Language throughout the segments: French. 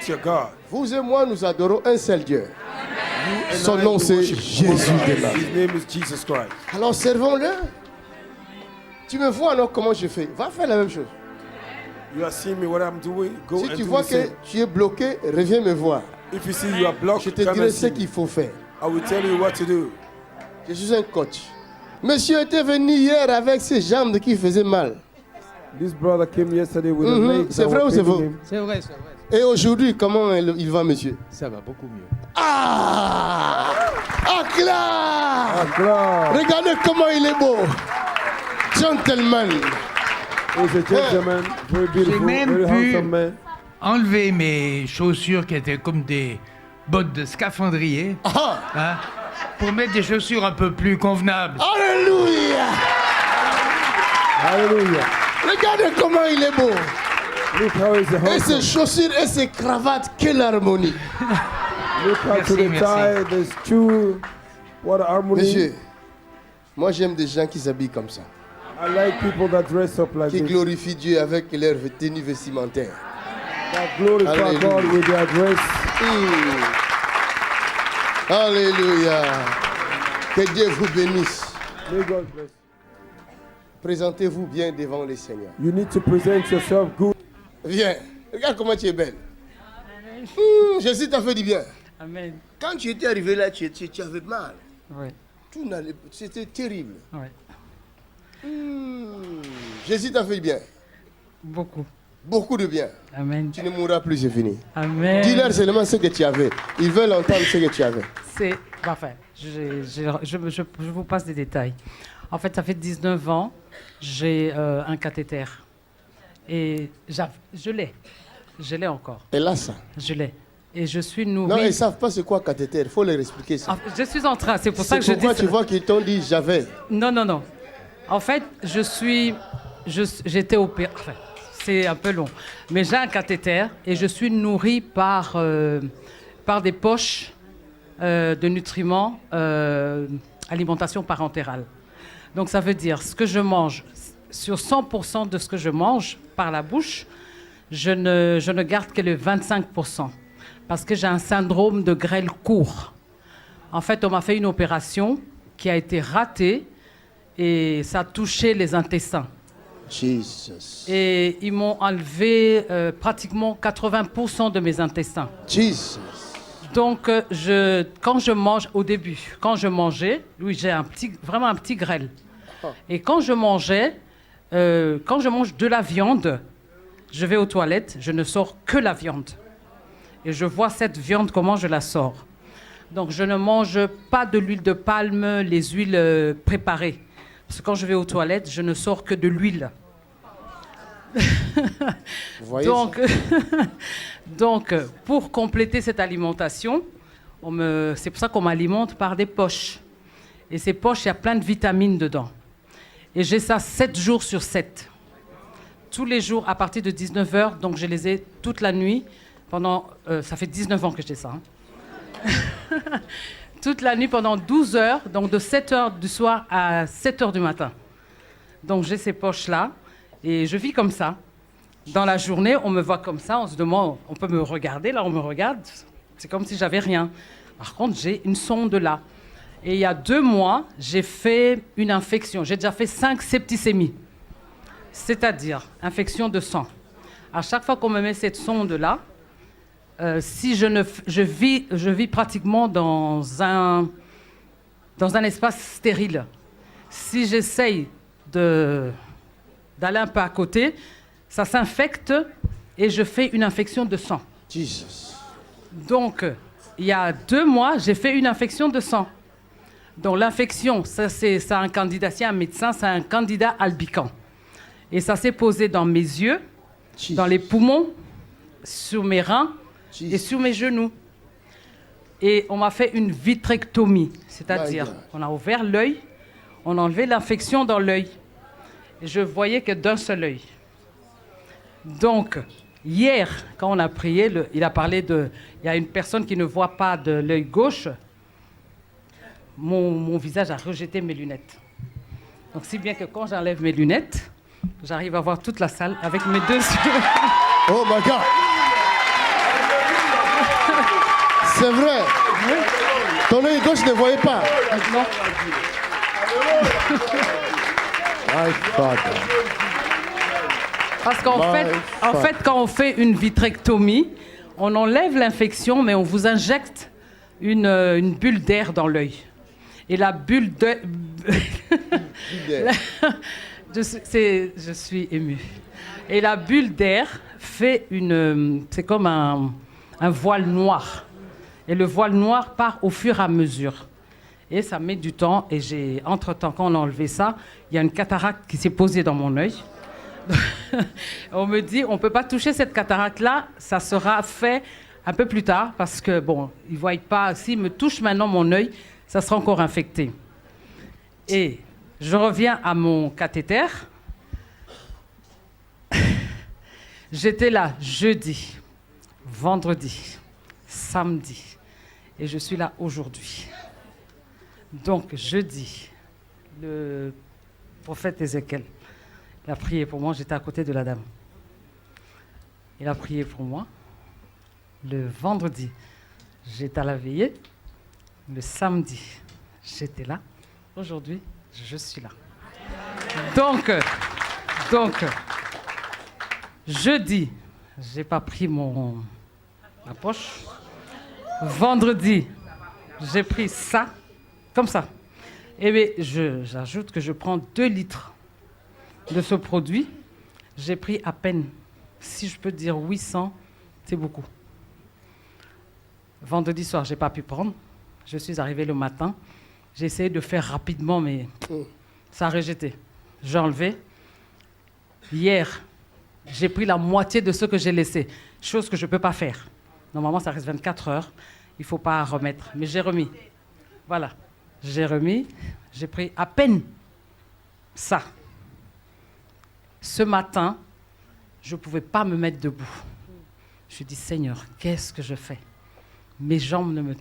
to your God. Vous et moi, nous adorons un seul Dieu. Son nom, c'est Jésus de Nazareth. His name is Jesus Christ. Alors, servons-le. Tu me vois alors comment je fais. Va faire la même chose. You are seeing me what I'm doing. Go Si and tu do vois the que same. tu es bloqué, reviens me voir. If you see you are blocked, Je te come dirai and ce see qu'il me. faut faire. I will tell you what to do. Je suis un coach. Monsieur était venu hier avec ses jambes qui faisaient mal. This brother came yesterday with a leg. C'est vrai ou c'est faux? C'est vrai, c'est vrai. Et aujourd'hui, comment il va, monsieur? Ça va beaucoup mieux. Ah! Acclame! Acclame. Regardez comment il est beau. Gentleman. He's a gentleman, very beautiful, J'ai même very pu- handsome man. Enlever mes chaussures qui étaient comme des bottes de scaphandrier, Ah! hein, pour mettre des chaussures un peu plus convenables. Alléluia! Hallelujah. Regardez comment il est beau. Look how he's Et ses handsome. chaussures et ses cravates, quelle harmonie. Look how to Merci, the tie, the shoe. What harmony. Monsieur, moi j'aime des gens qui s'habillent comme ça, I like people that dress up like qui this. glorifient Dieu avec leur tenue vestimentaire. That glorify Hallelujah. God with their dress. Alléluia. Que Dieu vous bénisse. May God bless. Présentez-vous bien devant les seigneurs. You need to present yourself good. Viens, regarde comment tu es belle. Jésus t'a fait du bien. Amen. Quand tu étais arrivé là, tu avais mal. Oui, C'était terrible. oui. Jésus t'a fait du bien. Beaucoup. Beaucoup de bien. Amen. Tu ne mourras plus, c'est fini. Amen. Dis-leur seulement ce que tu avais. Ils veulent entendre ce que tu avais. C'est parfait. Je vous passe des détails. En fait, ça fait 19 ans, j'ai un cathéter. Et je l'ai. Je l'ai encore. Et là, ça. Je l'ai. Et je suis Non, nourrie. ils ne savent pas c'est quoi cathéter. Il faut leur expliquer ça. Je suis en train, c'est pour ça C'est que je dis pourquoi tu ça. vois qu'ils t'ont dit j'avais. Non, non, non. En fait, j'étais opérée. Enfin, c'est un peu long. Mais j'ai un cathéter et je suis nourrie par des poches de nutriments, alimentation parentérale. Donc ça veut dire ce que je mange, sur 100% de ce que je mange par la bouche, je ne garde que le 25%. Parce que j'ai un syndrome de grêle court. En fait, on m'a fait une opération qui a été ratée et ça a touché les intestins. Jesus. Et ils m'ont enlevé pratiquement 80% de mes intestins. Jesus. Donc, quand je mange, au début, quand je mangeais, oui, j'ai vraiment un petit grêle. Et quand je mangeais, quand je mange de la viande, je vais aux toilettes, je ne sors que la viande. Et je vois cette viande, comment je la sors. Donc, je ne mange pas de l'huile de palme, les huiles préparées. Parce que quand je vais aux toilettes, je ne sors que de l'huile. Vous voyez Donc, pour compléter cette alimentation, c'est pour ça qu'on m'alimente par des poches. Et ces poches, il y a plein de vitamines dedans. Et j'ai ça 7 jours sur 7. Tous les jours, à partir de 19h, donc je les ai toute la nuit, ça fait 19 ans que j'ai ça. Toute la nuit pendant 12 heures, donc de 7h du soir à 7h du matin. Donc j'ai ces poches-là, et je vis comme ça. Dans la journée, on me voit comme ça, on se demande, on peut me regarder, là on me regarde, c'est comme si j'avais rien. Par contre, j'ai une sonde là. Et il y a 2 mois, j'ai fait une infection. J'ai déjà fait 5 septicémies, c'est-à-dire infection de sang. À chaque fois qu'on me met cette sonde-là, si je vis pratiquement dans un espace stérile. Si j'essaye d'aller un peu à côté, ça s'infecte et je fais une infection de sang. Jesus. Donc, il y a 2 mois, j'ai fait une infection de sang. Donc, l'infection, ça un candidat, c'est un médecin, c'est un candidat albicans. Et ça s'est posé dans mes yeux, Jesus. dans les poumons, sur mes reins Jesus. et sur mes genoux. Et on m'a fait une vitrectomie, c'est-à-dire My God. on a ouvert l'œil, on a enlevé l'infection dans l'œil. Et je voyais que d'un seul œil. Donc, hier, quand on a prié, il a parlé il y a une personne qui ne voit pas de l'œil gauche. Mon visage a rejeté mes lunettes. Donc, si bien que quand j'enlève mes lunettes, j'arrive à voir toute la salle avec mes 2 yeux. Oh my God. C'est vrai. Ton œil gauche ne voyait pas. Non. My Father. Parce qu'en My fait, quand on fait une vitrectomie, on enlève l'infection, mais on vous injecte une bulle d'air dans l'œil. Et la bulle de... je suis émue. Et la bulle d'air fait une... C'est comme un voile noir. Et le voile noir part au fur et à mesure. Et ça met du temps. Et entre-temps, quand on a enlevé ça, il y a une cataracte qui s'est posée dans mon œil. On me dit, on ne peut pas toucher cette cataracte-là. Ça sera fait un peu plus tard. Parce que, bon, ils ne voient pas. S'ils me touchent maintenant mon œil, ça sera encore infecté. Et je reviens à mon cathéter. J'étais là jeudi, vendredi, samedi. Et je suis là aujourd'hui. Donc, jeudi, le prophète Ézéchiel, il a prié pour moi. J'étais à côté de la dame. Il a prié pour moi. Le vendredi, j'étais à la veillée. Le samedi, j'étais là. Aujourd'hui, je suis là. Donc, jeudi, j'ai pas pris ma poche. Vendredi, j'ai pris ça, comme ça. Et bien, j'ajoute que je prends 2 litres de ce produit. J'ai pris à peine, si je peux dire 800, c'est beaucoup. Vendredi soir, j'ai pas pu prendre. Je suis arrivée le matin. J'ai essayé de faire rapidement, mais ça a rejeté. J'ai enlevé. Hier, j'ai pris la moitié de ce que j'ai laissé. Chose que je ne peux pas faire. Normalement, ça reste 24 heures. Il ne faut pas remettre. Mais j'ai remis. Voilà. J'ai remis. J'ai pris à peine ça. Ce matin, je ne pouvais pas me mettre debout. Je me suis dit, Seigneur, qu'est-ce que je fais? Mes jambes ne me...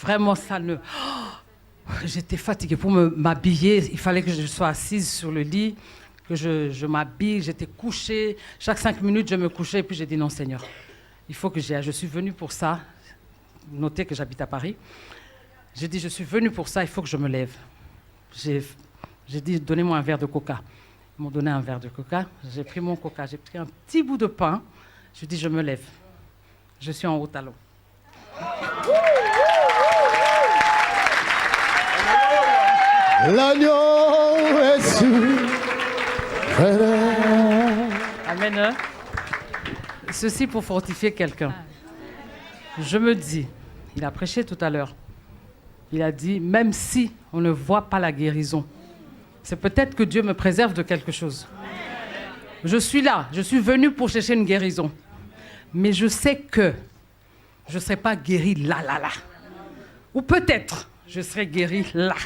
Vraiment, ça ne... Oh, j'étais fatiguée. Pour m'habiller, il fallait que je sois assise sur le lit, que je m'habille. J'étais couchée. Chaque 5 minutes, je me couchais. Et puis j'ai dit, non, Seigneur, il faut que j'y aille. Je suis venue pour ça. Notez que j'habite à Paris. J'ai dit, je suis venue pour ça, il faut que je me lève. J'ai dit, donnez-moi un verre de coca. Ils m'ont donné un verre de coca. J'ai pris mon coca. J'ai pris un petit bout de pain. Je dis, je me lève. Je suis en haut talon. L'agneau est sur. Amen. Ceci pour fortifier quelqu'un. Je me dis, il a prêché tout à l'heure. Il a dit, même si on ne voit pas la guérison, c'est peut-être que Dieu me préserve de quelque chose. Je suis là, je suis venu pour chercher une guérison. Mais je sais que je ne serai pas guéri là. Ou peut-être je serai guéri là.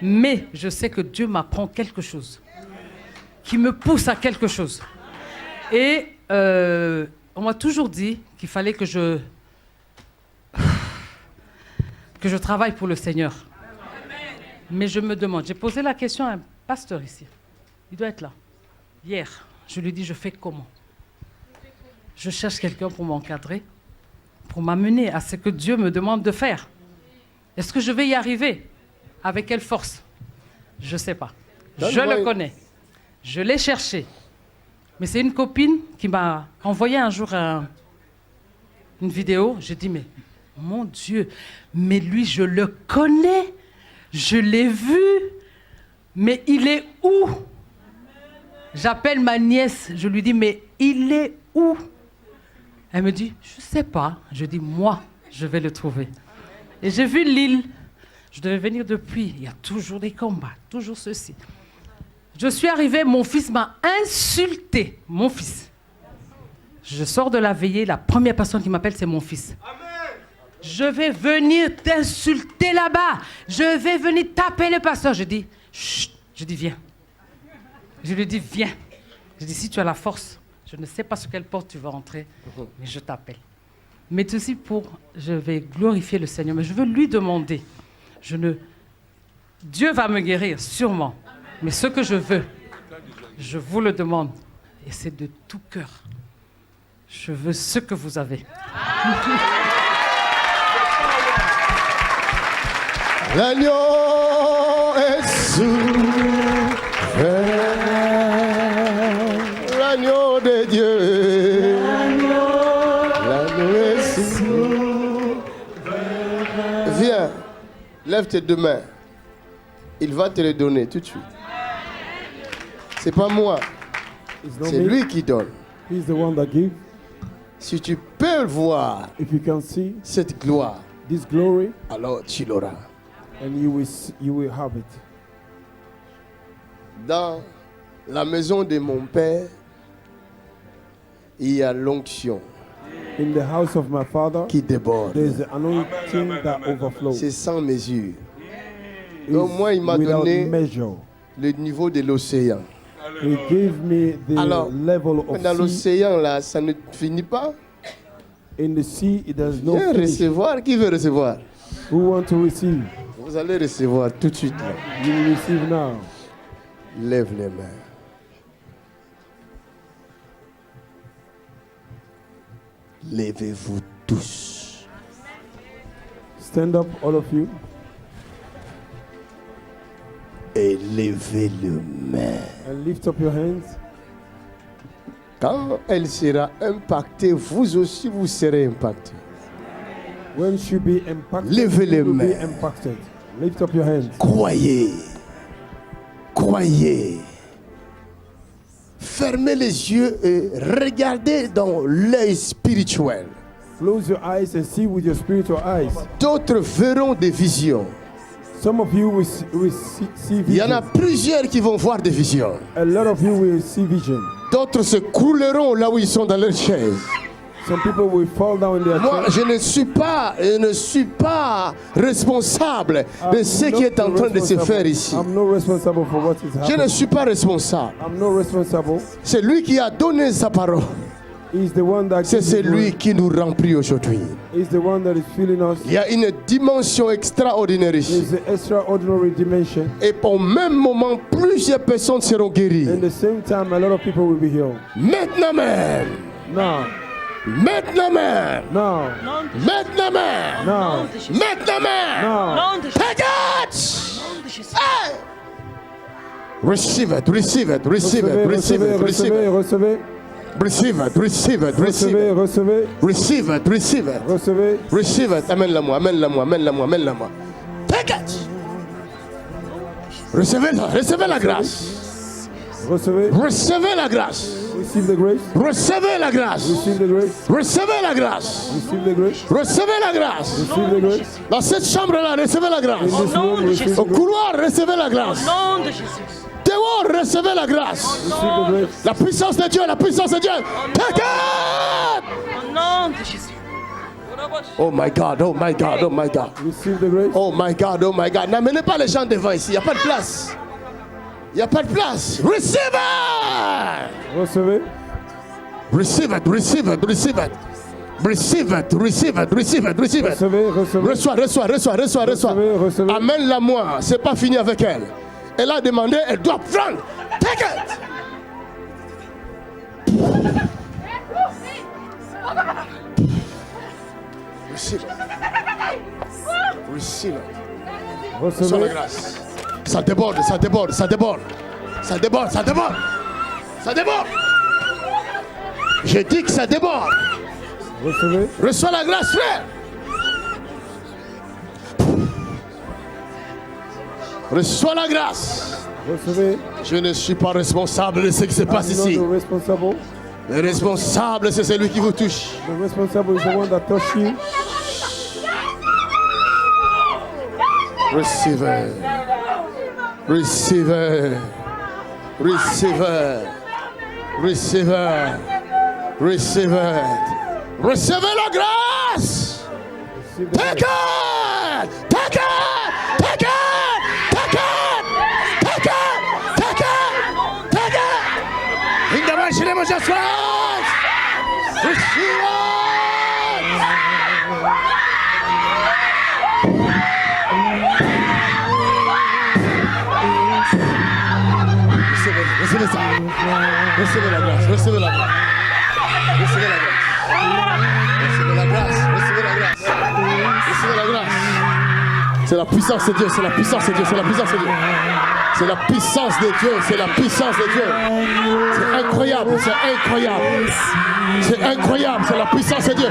Mais je sais que Dieu m'apprend quelque chose, qui me pousse à quelque chose. Et on m'a toujours dit qu'il fallait que je travaille pour le Seigneur. Mais je me demande, j'ai posé la question à un pasteur ici. Il doit être là. Hier, je lui ai dit, je fais comment? Je cherche quelqu'un pour m'encadrer, pour m'amener à ce que Dieu me demande de faire. Est-ce que je vais y arriver? Avec quelle force? Je ne sais pas. Je le connais. Je l'ai cherché. Mais c'est une copine qui m'a envoyé un jour une vidéo. J'ai dit, mais mon Dieu, mais lui, je le connais. Je l'ai vu. Mais il est où? J'appelle ma nièce. Je lui dis, mais il est où? Elle me dit, je ne sais pas. Je dis, moi, je vais le trouver. Et j'ai vu l'île. Je devais venir depuis. Il y a toujours des combats, toujours ceci. Je suis arrivée, mon fils m'a insulté. Mon fils. Je sors de la veillée, la première personne qui m'appelle, c'est mon fils. Amen. Je vais venir t'insulter là-bas. Je vais venir taper le pasteur. Je dis, chut. Je dis, viens. Je lui dis, viens. Je dis, si tu as la force, je ne sais pas sur quelle porte tu vas entrer, mais je t'appelle. Mais aussi je vais glorifier le Seigneur, mais je veux lui demander. Dieu va me guérir, sûrement. Mais ce que je veux, je vous le demande. Et c'est de tout cœur. Je veux ce que vous avez. L'agneau est souverain. L'agneau de Dieu. L'agneau est souverain. Viens, lève tes deux mains. Il va te les donner tout de suite. C'est pas moi, It's not c'est me. lui qui donne. He's the one that gives. Si tu peux voir If you can see cette gloire, this glory, alors tu l'auras. and you will have it. Dans la maison de mon père, il y a l'onction In the house of my father, qui déborde. there is an anointing that overflows. C'est sans mesure. It's Donc moi, il m'a without donné measure. le niveau de l'océan. He gave me the Alors, level of dans sea. l'océan, là, ça ne finit pas. In the sea, it does no Viens finish. recevoir. Qui veut recevoir? Who want to receive? Vous allez recevoir tout de suite. Là. You will receive now. Lève les mains. Levez-vous tous. Stand up, all of you, Et levez les mains. and lift up your hands. Quand elle sera impactée, vous aussi vous serez impactés. When she be impacted, Levez les you will be mains. impacted. Lift up your hands. Croyez. Croyez. Fermez les yeux et regardez dans l'œil spirituel. Close your eyes and see with your spiritual eyes. D'autres verront des visions. Some of you will see Il y en a vision. plusieurs qui vont voir des visions. A lot of you will see vision. D'autres se crouleront là où ils sont dans leur chaise. Some people will fall down in their Moi, chair. je ne suis pas responsable de I'm ce qui not est en train de se responsible. faire ici. I'm not responsible for what is Je ne happening. suis pas responsable. I'm not responsible. C'est lui qui a donné sa parole. He's the one that C'est gives the celui word. qui nous remplit aujourd'hui. He's the one that is filling us. Il y a une dimension extraordinaire ici. It's an extraordinary dimension. Et au même moment, plusieurs personnes seront guéries. At the same time, a lot of people will be healed. Maintenant même. Now, Maintenant même. now, Maintenant même. now, Maintenant même. now. Take it. Hey. Receive it, receive it, receive it, receive it, receive it, recevez, receive it, receive it, receive recevez, it, recevez, receive it, receive it, recevez. receive it. Amène-la-moi, amène-la-moi, amène-la-moi, amène-la-moi. Take it. Recevez-la, recevez la grâce. Recevez, Recevez la grâce. receive the grace, Recevez la grâce. receive the grace, Recevez la grâce. receive the grace, Recevez la grâce. receive the grace. Dans cette chambre-là, recevez la In grâce. this room, receive Au the grace, couloir, recevez la grâce. Nom de Jésus. Dehors, recevez la grâce. receive the grace. La puissance de Dieu, la puissance de Dieu. Take it! Au nom de Jésus. Oh my God, oh my God, oh my God. Receive the grace. Oh my God, oh my God. N'amenez pas les gens devant ici, il n'y a pas de place. Il n'y a pas de place. Receive it! Recevez, Receive it, receive it, receive it. Receive it, receive it, receive it, receive it. recevez, recevez. Reçois, reçois, reçois, reçois, reçois. Recevez, recevez. Amène-la moi. C'est pas fini avec elle. Elle a demandé, elle doit prendre. Take it! Receive it. Receive it. Reçois la Recevez, grâce. Ça déborde, ça déborde, ça déborde. Ça déborde, ça déborde. Ça déborde. J'ai dit que ça déborde. recevez, Reçois la grâce, frère. Reçois la grâce. recevez. Je ne suis pas responsable de ce qui se passe I'm not ici. the responsible. Le responsable, c'est celui qui vous touche. The responsible is the one that touched you. Receive it. Receive it. Receive it. Receive it. Receive it. Recevez la grâce. Receive the Take grace. it. Take it. Take it. Take it. Take it. Take it. Take it. In the mighty name of Jesus Christ. Receive it. Recevez ça. Recevez la grâce. Recevez la grâce. Recevez la grâce. Recevez la grâce. Recevez la grâce. Recevez la grâce. C'est la puissance de Dieu, c'est la puissance de Dieu, c'est la puissance de Dieu. C'est la puissance de Dieu, c'est la puissance de Dieu. C'est incroyable, c'est incroyable. C'est incroyable, c'est la puissance de Dieu.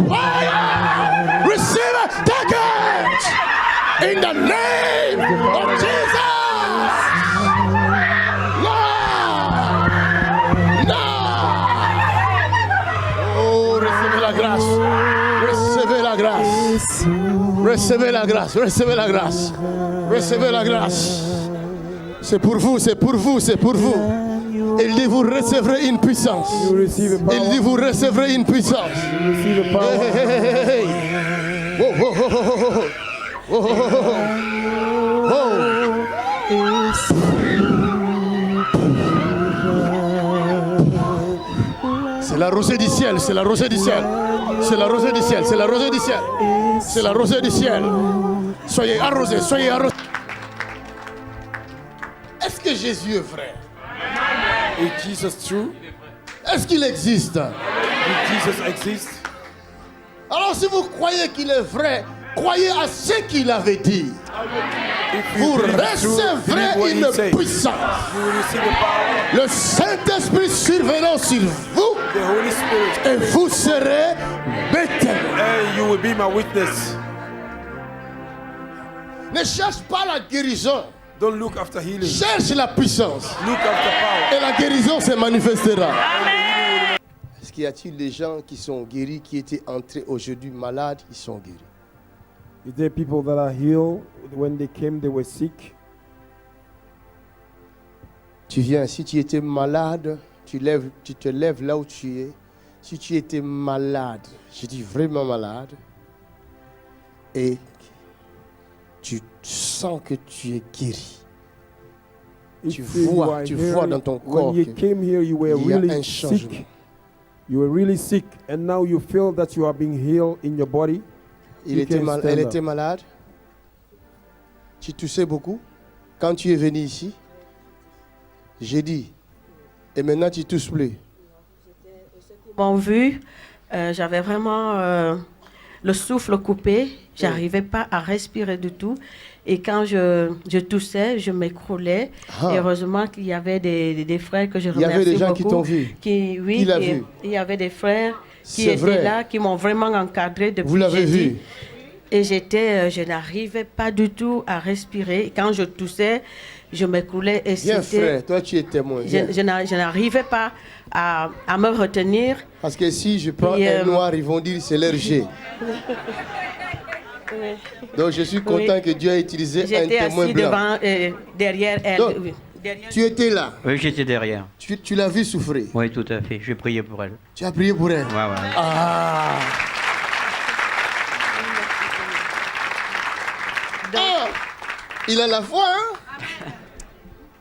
Fire! Receive it, take it! In the name of Jesus! Oh, recevez la grâce. Recevez la grâce. Recevez la grâce. Recevez la grâce. Recevez la grâce. C'est pour vous, c'est pour vous, c'est pour vous. Il dit vous recevrez une puissance. You receive a Il power. dit vous recevrez une puissance. You receive a power. Hey, hey, hey, hey. Oh, oh, oh, oh, oh, oh, oh, oh. C'est la rosée du ciel, c'est la rosée du ciel. C'est la rosée du ciel, c'est la rosée du ciel. C'est la rosée du ciel. Soyez arrosés, soyez arrosés. Est-ce que Jésus est vrai? Is Jesus true? Est-ce qu'il existe? Did Jesus exist? Alors si vous croyez qu'il est vrai, croyez à ce qu'il avait dit. If you Vous believe it's true, believe what recevrez he une said. puissance. You will receive the power. Le Saint-Esprit survenant sur vous The Holy Spirit. et vous serez mes témoins. And you will be my witness. Ne cherche pas la guérison, Don't look after healing. cherche la puissance. Look after power. Et la guérison se manifestera. Est-ce qu'il y a-t-il des gens qui sont guéris, qui étaient entrés aujourd'hui malades, ils sont guéris? Is there people that are healed? When they came, they were sick. Tu viens, si tu étais malade, tu te lèves là où tu es. Si tu étais malade, je dis vraiment malade, et tu sens que tu es guéri. Tu If you vois, are tu vois dans ton corps when you que came here, you were il y a really un changement. sick. You were really sick, and now you feel that you are being healed in your body. Elle You était can stand elle up. était malade. Tu toussais beaucoup. Quand tu es venu ici, j'ai dit, et maintenant tu tousses plus. M'ont vu, j'avais vraiment le souffle coupé, j'arrivais pas à respirer du tout. Et quand je toussais, je m'écroulais. Ah. Et heureusement qu'il y avait des frères que je Il y remercie avait des gens beaucoup. qui t'ont vu. Oui, Qui l'a vu? il y avait des frères qui C'est étaient vrai. là, qui m'ont vraiment encadré depuis Vous l'avez jeudi. vu? Et je n'arrivais pas du tout à respirer. Quand je toussais, je m'écoulais. Et Viens c'était- frère, toi tu es témoin. Viens. je n'arrivais pas à me retenir. Parce que si je prends Et, un noir, ils vont dire c'est l'RG. Donc je suis content que Dieu ait utilisé un J'étais témoin assis blanc. devant, derrière elle. Donc, oui, derrière- Tu étais là, Oui, j'étais derrière. tu l'as vu souffrir. Oui, tout à fait. J'ai prié pour elle. Tu as prié pour elle. Ouais, ouais. Ah. Ah. Il a la foi, hein?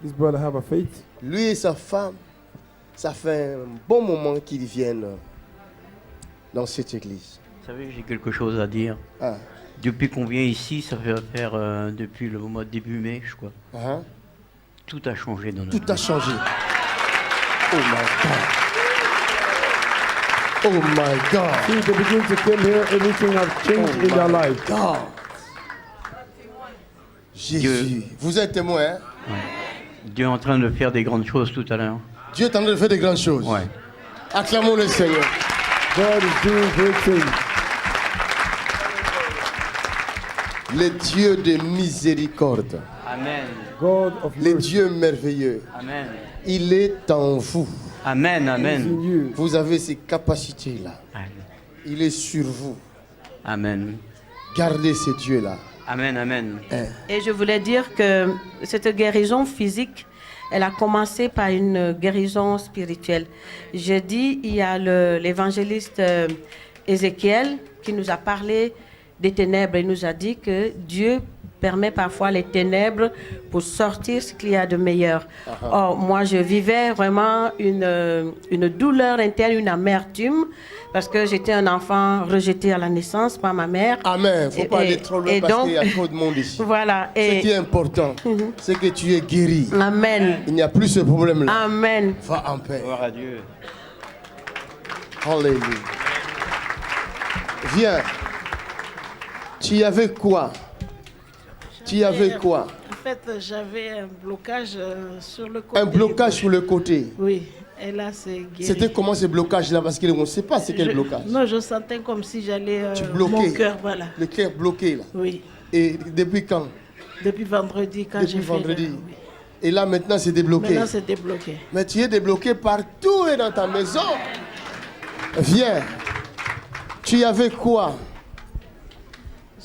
This brother have a faith. Lui et sa femme, ça fait un bon moment qu'ils viennent dans cette église. Vous savez, j'ai quelque chose à dire. Ah. Depuis qu'on vient ici, ça fait faire depuis le mois de début mai, je crois. Hein? Tout a changé dans notre Tout a vie. changé. Oh my God. Oh my God. Since they begin to come here, everything has changed in their life. God. Jésus. Vous êtes témoin, hein? Dieu est en train de faire des grandes choses tout à l'heure. Dieu est en train de faire de grandes choses. Ouais. Acclamons le Seigneur. God is doing great things. Le Dieu de miséricorde. Amen. God of Le mercy Dieu merveilleux. Amen. Il est en vous. Amen, is in amen. you. Vous avez ces capacités-là. Amen. Il est sur vous. Amen. Gardez ce Dieu-là. Amen, amen. Et je voulais dire que cette guérison physique, elle a commencé par une guérison spirituelle. Jeudi, il y a l'évangéliste Ézéchiel qui nous a parlé des ténèbres. Il nous a dit que Dieu permet parfois les ténèbres pour sortir ce qu'il y a de meilleur. Or, moi, je vivais vraiment une douleur interne, une amertume, parce que j'étais un enfant rejeté à la naissance par ma mère. Amen. Il ne faut pas Et- aller trop loin et parce donc- qu'il y a trop de monde ici. Voilà. Ce qui est Et important, c'est que tu es guéri. Amen. Il n'y a plus ce problème-là. Amen. Va en paix. Gloire à Dieu. Alléluia. Viens. Tu avais quoi? Tu avais quoi? En fait, j'avais un blocage sur le côté. Un blocage sur le côté. Oui, et là c'est guéri. C'était comment ce blocage-là? Parce qu'on ne sait pas c'est quel blocage. Non, je sentais comme si j'allais... Tu bloquais. Mon cœur, voilà. Le cœur bloqué là. Oui. Et depuis quand? Depuis vendredi, quand j'ai fait... vendredi. Oui. Et là maintenant c'est débloqué. Maintenant c'est débloqué. Mais tu es débloqué partout et dans ta maison. Viens. Tu avais quoi?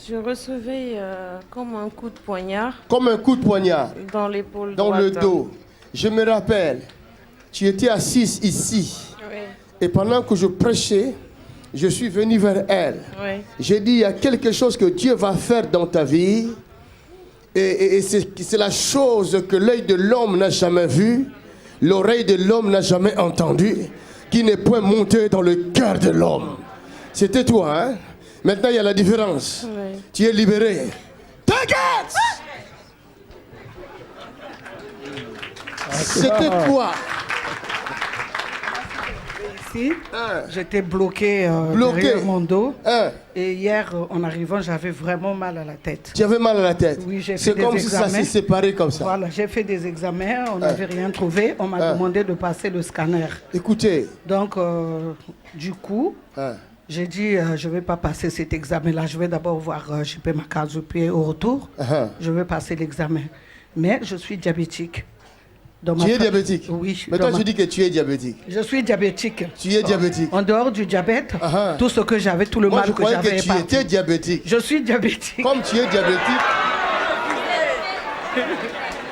Je recevais comme un coup de poignard. Comme un coup de poignard. Dans l'épaule dans droite. le dos. Je me rappelle, tu étais assise ici. Oui. Et pendant que je prêchais, je suis venu vers elle. Oui. J'ai dit, il y a quelque chose que Dieu va faire dans ta vie. Et c'est la chose que l'œil de l'homme n'a jamais vue, l'oreille de l'homme n'a jamais entendue, qui n'est point montée dans le cœur de l'homme. C'était toi, hein? Maintenant, il y a la différence. Oui. Tu es libéré. T'inquiète! C'était quoi? Ici, j'étais bloqué, derrière mon dos. Et hier, en arrivant, j'avais vraiment mal à la tête. Tu avais mal à la tête? Oui, j'ai fait des C'est examens. comme si ça s'est séparé comme ça. Voilà, j'ai fait des examens, on n'avait rien trouvé. On m'a demandé de passer le scanner. Écoutez. Donc, du coup, j'ai dit, je ne vais pas passer cet examen-là. Je vais d'abord voir, je paie ma carte de pied au retour. Je vais passer l'examen. Mais je suis diabétique. Tu es diabétique? Oui. Mais toi, tu dis que tu es diabétique. Je suis diabétique. Tu es diabétique. En dehors du diabète, tout ce que j'avais, tout le Moi, mal que j'avais. Je croyais que tu étais diabétique. Je suis diabétique. Comme tu es diabétique.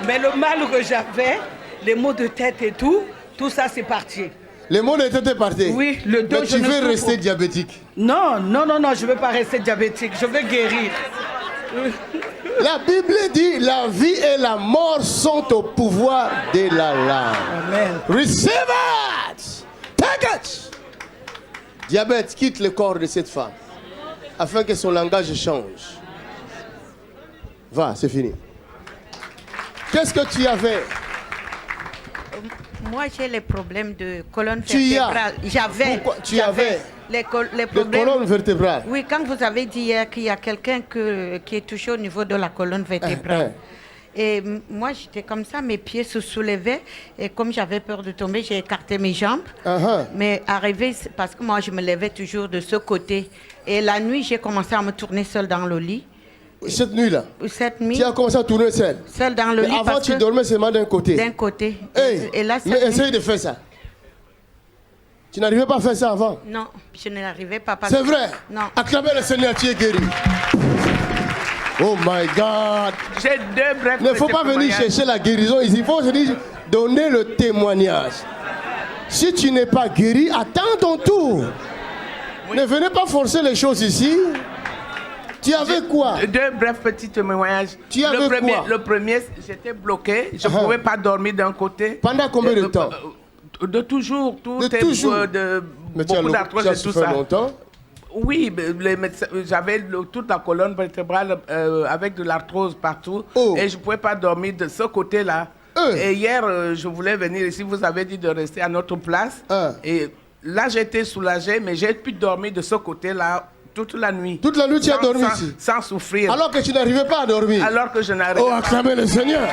Mais le mal que j'avais, les maux de tête et tout ça c'est parti. Les maux de tête est parti? Oui, le dos. Mais tu veux rester diabétique? Non, je ne veux pas rester diabétique. Je veux guérir. La Bible dit, la vie et la mort sont au pouvoir de la langue. Amen. Receive it! Take it! Diabète, quitte le corps de cette femme, afin que son langage change. Va, c'est fini. Qu'est-ce que tu avais? Moi, j'ai les problèmes de colonne Tu vertébrale. J'avais. Pourquoi tu avais les problèmes de colonne vertébrale. Oui, quand vous avez dit hier qu'il y a quelqu'un qui est touché au niveau de la colonne vertébrale. Et moi, j'étais comme ça, mes pieds se soulevaient. Et comme j'avais peur de tomber, j'ai écarté mes jambes. Mais arrivé, parce que moi, je me levais toujours de ce côté. Et la nuit, j'ai commencé à me tourner seule dans le lit. Cette nuit-là? Cette nuit. Tu as commencé à tourner seule? Seule dans le lit. Avant, tu dormais seulement d'un côté? D'un côté. Hey, et là, mais essaye de faire ça. Tu n'arrivais pas à faire ça avant? Non, je ne l'arrivais pas. C'est vrai? Non. Acclamez le Seigneur, tu es guéri. Oh my God. J'ai deux brefs. Il ne faut pas venir chercher la guérison ici. Il faut se dire, donner le témoignage. Si tu n'es pas guéri, attends ton tour. Oui. Ne venez pas forcer les choses ici. Tu avais quoi? Deux brefs petits témoignages. Tu avais quoi? Le premier, j'étais bloqué. Je ne pouvais pas dormir d'un côté. Pendant combien de temps? De toujours. Mais beaucoup d'arthrose et tout ça. Longtemps? Oui, j'avais toute la colonne vertébrale avec de l'arthrose partout. Et je ne pouvais pas dormir de ce côté-là. Et hier, je voulais venir ici. Vous avez dit de rester à notre place. Et là, j'étais soulagé, mais j'ai pu dormir de ce côté-là toute la nuit. Toute la nuit, tu as dormi ici? Sans souffrir. Alors que tu n'arrivais pas à dormir? Alors que je n'arrivais pas. Oh, acclamez le Seigneur!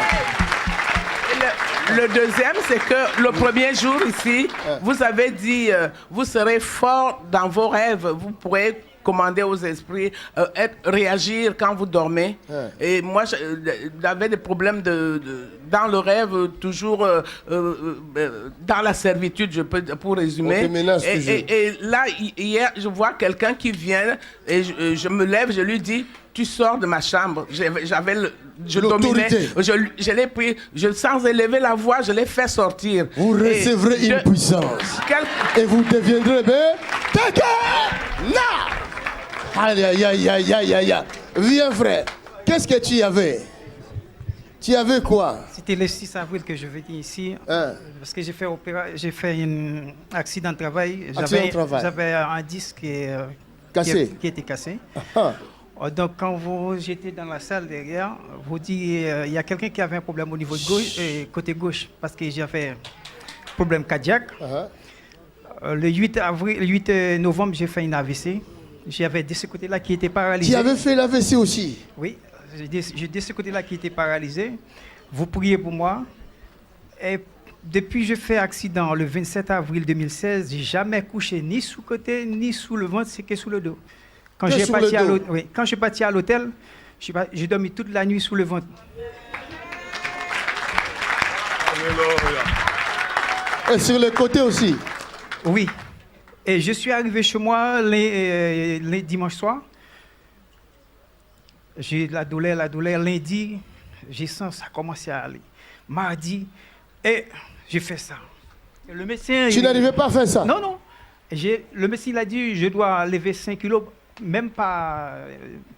Le deuxième, c'est que le premier jour ici, vous avez dit, vous serez fort dans vos rêves, vous pourrez commander aux esprits, réagir quand vous dormez. Et moi, j'avais des problèmes dans le rêve, toujours dans la servitude, pour résumer. Et là, hier, je vois quelqu'un qui vient et je me lève, je lui dis, tu sors de ma chambre. Je dominais, je l'ai pris, sans élever la voix, je l'ai fait sortir. Vous recevrez une puissance. Et vous deviendrez là. Aïe, aïe, aïe, aïe, aïe, aïe. Viens, frère. Qu'est-ce que tu avais? Tu avais quoi? C'était le 6 avril que je venais ici. Parce que j'ai fait un accident de travail. J'avais un disque qui était cassé. Donc, quand j'étais dans la salle derrière, vous dites il y a quelqu'un qui avait un problème au niveau de gauche, côté gauche, parce que j'avais un problème cardiaque. Le 8 novembre, j'ai fait une AVC. J'avais de ce côté-là qui était paralysé. Tu avais fait l'AVC aussi? Oui. j'ai de ce côté-là qui était paralysé. Vous priez pour moi. Et depuis que je fais accident le 27 avril 2016, j'ai jamais couché ni sous côté, ni sous le ventre, c'est que sous le dos. Quand je suis parti à l'hôtel, j'ai dormi toute la nuit sous le ventre. Et sur le côté aussi? Oui. Et je suis arrivé chez moi les dimanches soirs. J'ai la douleur. Lundi, j'ai senti ça commencer à aller. Mardi, et j'ai fait ça. Et le médecin... Tu n'arrivais pas à faire ça? Non, non. Le médecin il a dit je dois lever 5 kilos, même pas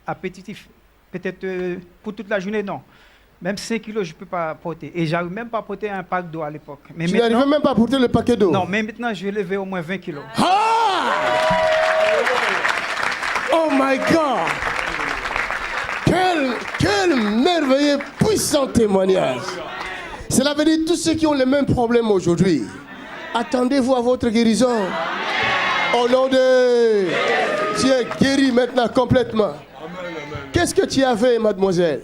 appétitif. Peut-être pour toute la journée, non. Même 5 kilos, je ne peux pas porter. Et je n'arrive même pas à porter un pack d'eau à l'époque. Tu n'arrivais même pas à porter le paquet d'eau? Non, mais maintenant, je vais lever au moins 20 kilos. Ah! Oh my God! Quel merveilleux, puissant témoignage! Cela veut dire tous ceux qui ont les mêmes problèmes aujourd'hui, attendez-vous à votre guérison. Au nom de... Tu es guéri maintenant complètement. Qu'est-ce que tu avais, mademoiselle?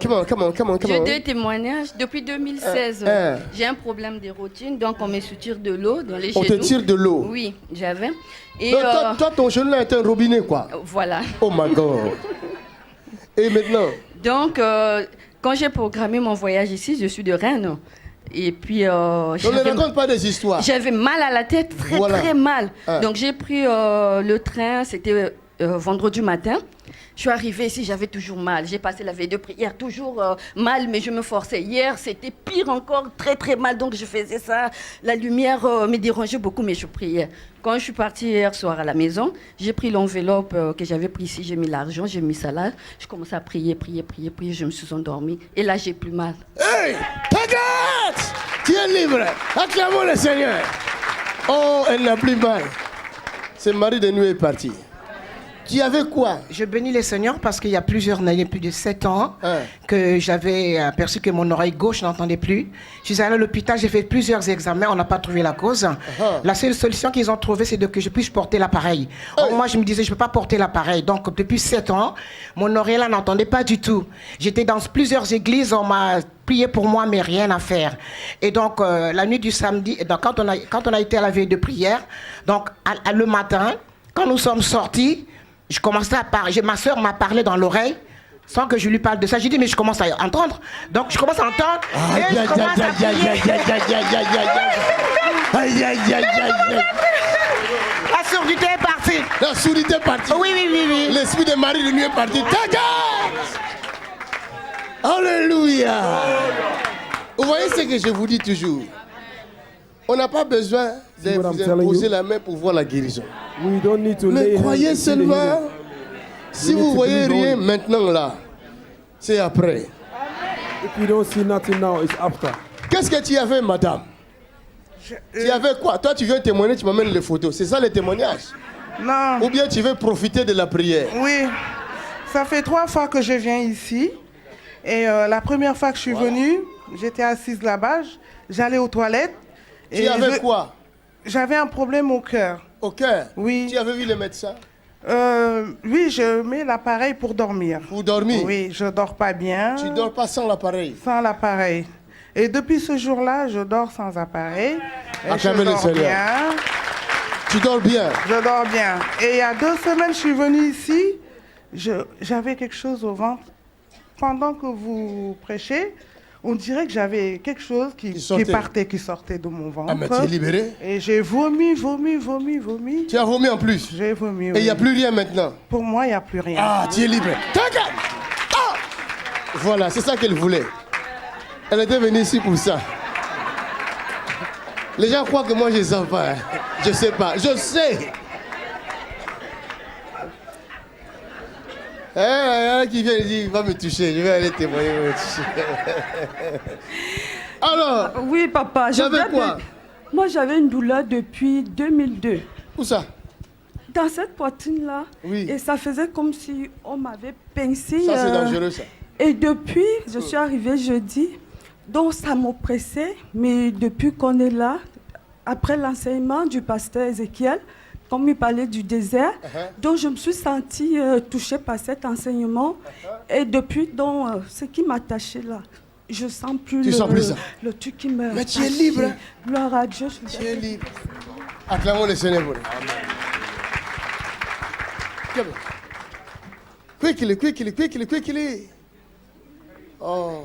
Comment? J'ai 2 témoignages. Depuis 2016, j'ai un problème de routine, donc on me soutire de l'eau dans les genoux. On te tire de l'eau? Oui, j'avais. Et toi, ton genou là est un robinet, quoi. Voilà. Oh my God. Et maintenant? Donc, quand j'ai programmé mon voyage ici, je suis de Rennes. Et puis... On ne raconte pas des histoires. J'avais mal à la tête, très mal. Donc, j'ai pris le train, c'était vendredi matin. Je suis arrivée ici, j'avais toujours mal. J'ai passé la veille de prière, toujours mal, mais je me forçais. Hier, c'était pire encore, très mal. Donc, je faisais ça. La lumière me dérangeait beaucoup, mais je priais. Quand je suis partie hier soir à la maison, j'ai pris l'enveloppe que j'avais pris ici, j'ai mis l'argent, j'ai mis ça là. Je commençais à prier. Je me suis endormie. Et là, j'ai plus mal. Hey! Regarde! Tu es libre. Acclamons le Seigneur. Oh, elle n'a plus mal. Ce mari de nuit est parti. Tu avais quoi? Je bénis le Seigneur parce qu'il y a plusieurs années, plus de 7 ans, que j'avais aperçu que mon oreille gauche n'entendait plus. Je suis allée à l'hôpital, j'ai fait plusieurs examens, on n'a pas trouvé la cause. La seule solution qu'ils ont trouvée, c'est que je puisse porter l'appareil. Or, moi, je me disais, je ne peux pas porter l'appareil. Donc, depuis 7 ans, mon oreille là n'entendait pas du tout. J'étais dans plusieurs églises, on m'a prié pour moi, mais rien à faire. Et donc, la nuit du samedi, donc, quand on a été à la veille de prière, donc le matin, quand nous sommes sortis, je commençais à parler, ma soeur m'a parlé dans l'oreille, sans que je lui parle de ça. J'ai dit, mais je commence à entendre. Donc, je commence à entendre. La surdité est partie. La surdité est partie. Oui. L'esprit de Marie de nuit est parti. Alléluia. Vous voyez ce que je vous dis toujours. On n'a pas besoin de vous imposer la main pour voir la guérison. Mais croyez seulement, si vous voyez rien maintenant là, c'est après. Qu'est-ce que tu avais, madame? Tu avais quoi? Toi, tu viens témoigner, tu m'amènes les photos. C'est ça le témoignage? Non. Ou bien tu veux profiter de la prière? Oui. Ça fait 3 fois que je viens ici. Et la première fois que je suis venue, j'étais assise là-bas, j'allais aux toilettes. Tu avais quoi? J'avais un problème au cœur. Au cœur? Oui. Tu avais vu le médecin? Oui, je mets l'appareil pour dormir. Pour dormir? Oui, je dors pas bien. Tu dors pas sans l'appareil? Sans l'appareil. Et depuis ce jour-là, je dors sans appareil. Et je dors bien. Tu dors bien? Je dors bien. Et il y a 2 semaines, je suis venue ici. J'avais quelque chose au ventre. Pendant que vous prêchez, on dirait que j'avais quelque chose qui sortait de mon ventre. Ah, mais tu es libéré? Et j'ai vomi. Tu as vomi en plus? J'ai vomi, Et il n'y a plus rien maintenant? Pour moi, il n'y a plus rien. Ah, tu es libre. Ah! Voilà, c'est ça qu'elle voulait. Elle était venue ici pour ça. Les gens croient que moi, je ne sais pas. Hein. Je ne sais pas. Je sais. Qui vient et dit, va me toucher, je vais aller témoigner, va me toucher. Alors, oui, papa, j'avais quoi? Moi, j'avais une douleur depuis 2002. Où ça? Dans cette poitrine-là. Oui. Et ça faisait comme si on m'avait pincé. Ça, c'est dangereux, ça. Et depuis, je suis arrivée jeudi, donc ça m'oppressait. Mais depuis qu'on est là, après l'enseignement du pasteur Ézéchiel, comme il parlait du désert. Donc je me suis sentie touchée par cet enseignement. Et depuis, donc, ce qui m'a attachée là, je sens plus le truc qui me... Mais tu es libre. Gloire à Dieu. Tu es libre. Acclamons le Seigneur. Quickly. Oh.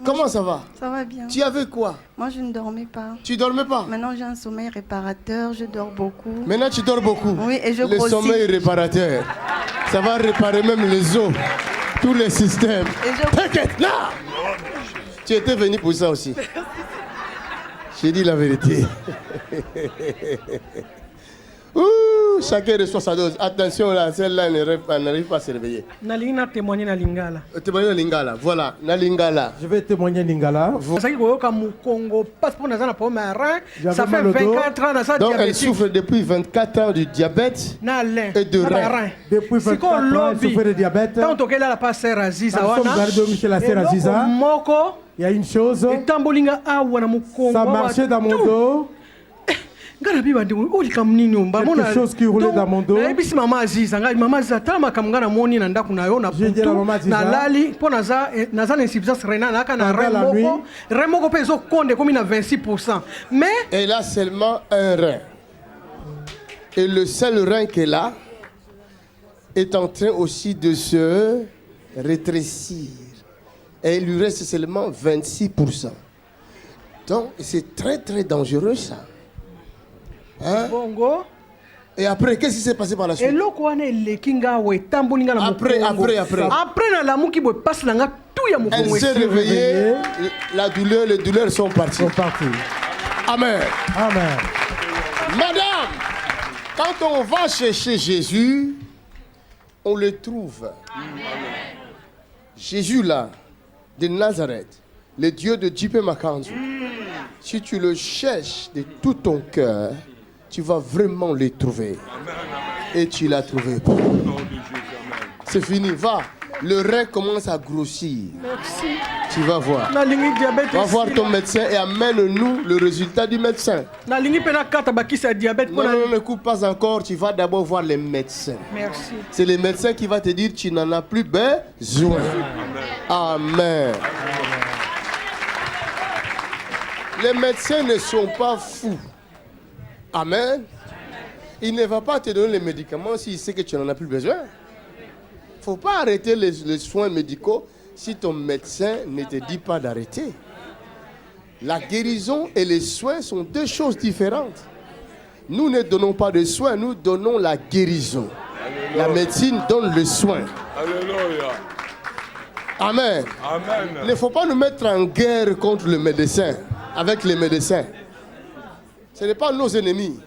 Comment ça va? Ça va bien. Tu avais quoi? Moi, je ne dormais pas. Tu dormais pas? Maintenant, j'ai un sommeil réparateur, je dors beaucoup. Maintenant, tu dors beaucoup? Oui, et je Le grossis. sommeil réparateur, ça va réparer même les os, tous les systèmes. T'inquiète, là! Tu étais venu pour ça aussi. J'ai dit la vérité. Ouh, chacun reçoit sa dose. Attention là, celle-là n'arrive pas à se réveiller. Nalingana témoigner na lingala. Témoigner na lingala, voilà, na lingala. Je vais témoigner lingala. Ça qui au Congo, passeport na pour ma rein. Ça fait 24 ans dans ça. Donc elle souffre depuis 24 ans du diabète et de rein. Depuis 24 ans, elle souffre de diabète. Tant qu'elle a pas sœur Aziza il y a une chose. Ça marchait dans mon dos. Quelque chose qui roulait dans mon dos. J'ai dit à maman Aziza, elle a seulement un rein. Et le seul rein qu'elle a est en train aussi de se rétrécir. Et il lui reste seulement 26%. Donc c'est très très dangereux ça. Hein? Et après, qu'est-ce qui s'est passé par la suite? Après. Elle s'est réveillée, les douleurs sont parties. Amen. Madame, quand on va chercher Jésus, on le trouve. Jésus là, de Nazareth, le Dieu de J.P. Makanzu. Si tu le cherches de tout ton cœur, tu vas vraiment le trouver. Et tu l'as trouvé. C'est fini, va. Le rein commence à grossir. Merci. Tu vas voir. Va voir ton médecin et amène-nous le résultat du médecin. Non, ne coupe pas encore. Tu vas d'abord voir les médecins. Merci. C'est les médecins qui vont te dire tu n'en as plus besoin. Amen. Les médecins ne sont pas fous. Amen. Il ne va pas te donner les médicaments s'il sait que tu n'en as plus besoin. Il ne faut pas arrêter les soins médicaux si ton médecin ne te dit pas d'arrêter. La guérison et les soins sont deux choses différentes. Nous ne donnons pas de soins, nous donnons la guérison. Alléluia. La médecine donne le soin. Alléluia. Amen. Amen. Il ne faut pas nous mettre en guerre contre le médecin, avec les médecins. Ce n'est pas nos ennemis.